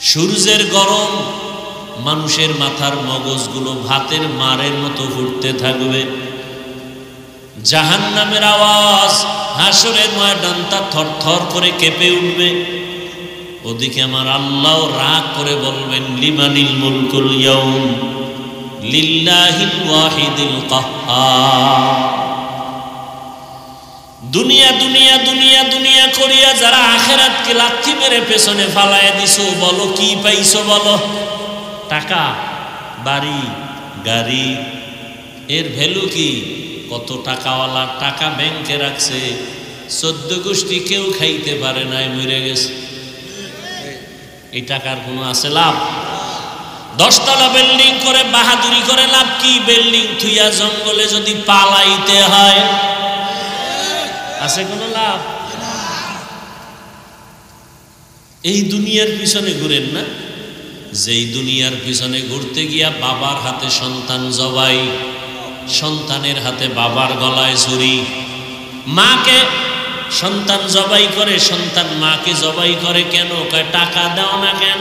সূর্যের গরম, মানুষের মাথার মগজগুলো ভাতের মারের মতো ফুটতে থাকবে। জাহান্নামের আওয়াজ, হাসরের ময়দানটা থরথর করে কেঁপে উঠবে। ওদিকে আমার আল্লাহ রাগ করে বলবেন, লিমানিল মুলকুল ইয়াউম লিল্লাহিল ওয়াহিদিল কাহ্হার। দুনিয়া দুনিয়া দুনিয়া দুনিয়া করিয়া যারা আখিরাতকে লাথি মেরে পেছনে ফালাইয়া দিছো, বলো কি পাইছো? বলো টাকা, বাড়ি, গাড়ি। এর ভ্যালু কি? কত টাকাওয়ালা টাকা ব্যাংকে রাখছে, 14 গোষ্ঠী কেউ খাইতে পারে নাই, মরে গেছে। এই টাকার কোনো আছে লাভ? 10 তলা বিল্ডিং করে বাহাদুরি করে লাভ কি? বিল্ডিং থুইয়া জঙ্গলে যদি পালাইতে হয়, আছে কোনো লাভ? এই দুনিয়ার পিছনে ঘুরেন না। যেই দুনিয়ার পিছনে ঘুরতে গিয়া বাবার হাতে সন্তান জবাই, সন্তানের হাতে বাবার গলায় ছুরি, মাকে সন্তান জবাই করে, সন্তান মাকে জবাই করে কেন? কয় টাকা দাও না কেন?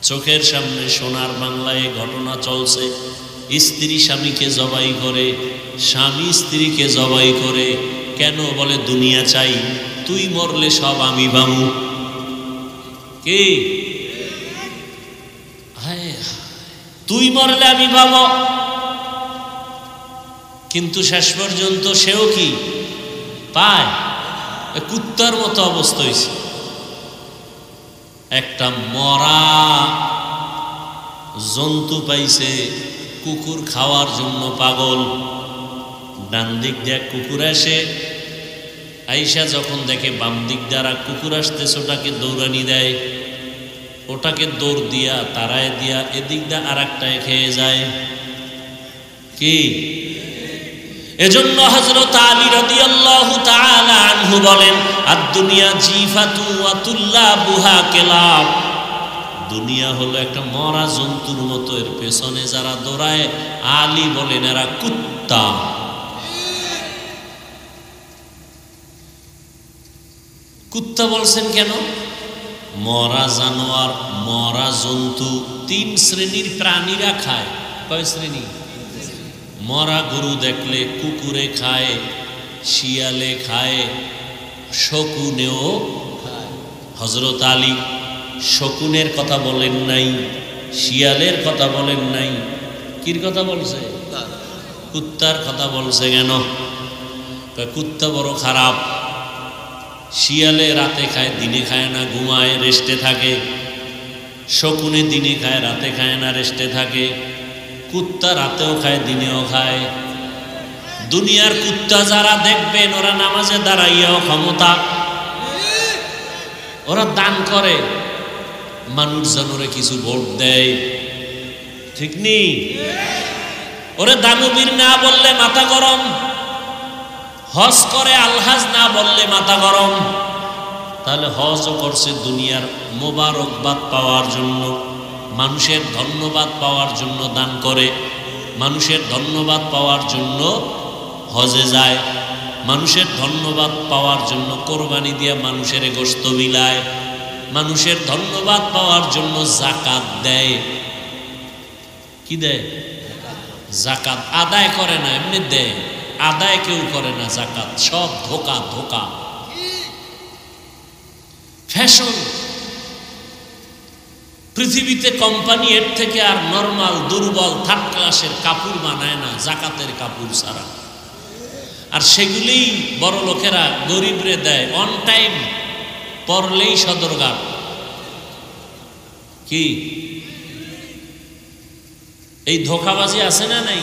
চোখের সামনে সোনার বাংলায় ঘটনা চলছে। স্ত্রী স্বামীকে জবাই করে, স্বামী স্ত্রীকে জবাই করে কেন? বলে দুনিয়া চাই, তুই মরলে সব আমি বামু। কে? তুই মরলে আমি পাবো। কিন্তু শেষ পর্যন্ত সেও কি পায়? কুত্তার মতো অবস্থা হয়েছে। একটা মরা জন্তু পাইছে, কুকুর খাওয়ার জন্য পাগল। ডান দিক দিয়ে কুকুর আসে, আইসা যখন দেখে বাম দিক দ্বারা কুকুর আসতেছে, ওটাকে দৌড়ানি দেয়, ওটাকে দৌড় দিয়া তারায় দিয়া এদিক দিয়ে আর একটায় খেয়ে যায়। কি? এজন্য হযরত আলী রাদিয়াল্লাহু তাআলা আনহু বলেন, আদ-দুনিয়া জিফাতু ওয়া তুল্লাবুহা কিলাব। দুনিয়া হলো একটা মরা জন্তুর মতো, এর পেছনে যারা দৌড়ায়, আলী বলেন এরা কুত্তা। কুত্তা বলছেন কেন? মরা জানোয়ার, মরা জন্তু 3 শ্রেণীর প্রাণীরা খায়। কয় শ্রেণী? মরা গরু দেখলে কুকুরে খায়, শিয়ালে খায়, শকুনেও খায়। হযরত আলী শকুনের কথা বলেন নাই, শিয়ালের কথা বলেন নাই, কির কথা বলছে? কুত্তার কথা বলছে। কেন? কুত্তা বড় খারাপ। শিয়ালে রাতে খায়, দিনে খায় না, ঘুমায়, রেস্টে থাকে। শকুনে দিনে খায়, রাতে খায় না, রেস্টে থাকে। কুত্তা রাতেও খায়, দিনেও খায়। দুনিয়ার কুত্তা যারা দেখবেন, ওরা নামাজে দাঁড়াইয়াও ক্ষমতা, ওরা দান করে, মানুষজনরে কিছু ভোট দেয়, ঠিক নেই? ওরে দানবীর না বললে মাথা গরম, হজ করে আলহাজ না বললে মাথা গরম। তাহলে হজও করছে দুনিয়ার মোবারকবাদ পাওয়ার জন্য, মানুষের ধন্যবাদ পাওয়ার জন্য দান করে, মানুষের ধন্যবাদ পাওয়ার জন্য হজে যায়, মানুষের ধন্যবাদ পাওয়ার জন্য কোরবানি দিয়ে মানুষের গোশত বিলায়, মানুষের ধন্যবাদ পাওয়ার জন্য যাকাত দেয়। কি দেয়? যাকাত আদায় করে না, এমনি দেয়। আদায় কেউ করে না যাকাত, সব ধোকা ধোকা, ফ্যাশন। পৃথিবীতে কোম্পানি এর থেকে আর নরমাল দুর্বল 3rd ক্লাসের কাপড় বানায় না যাকাতের কাপড় ছাড়া। আর সেগুলি বড় লোকেরা গরিবরে দেয়, অন টাইম পরলেই সদরঘাট। কি এই ধোকাবাজি আছে না নাই?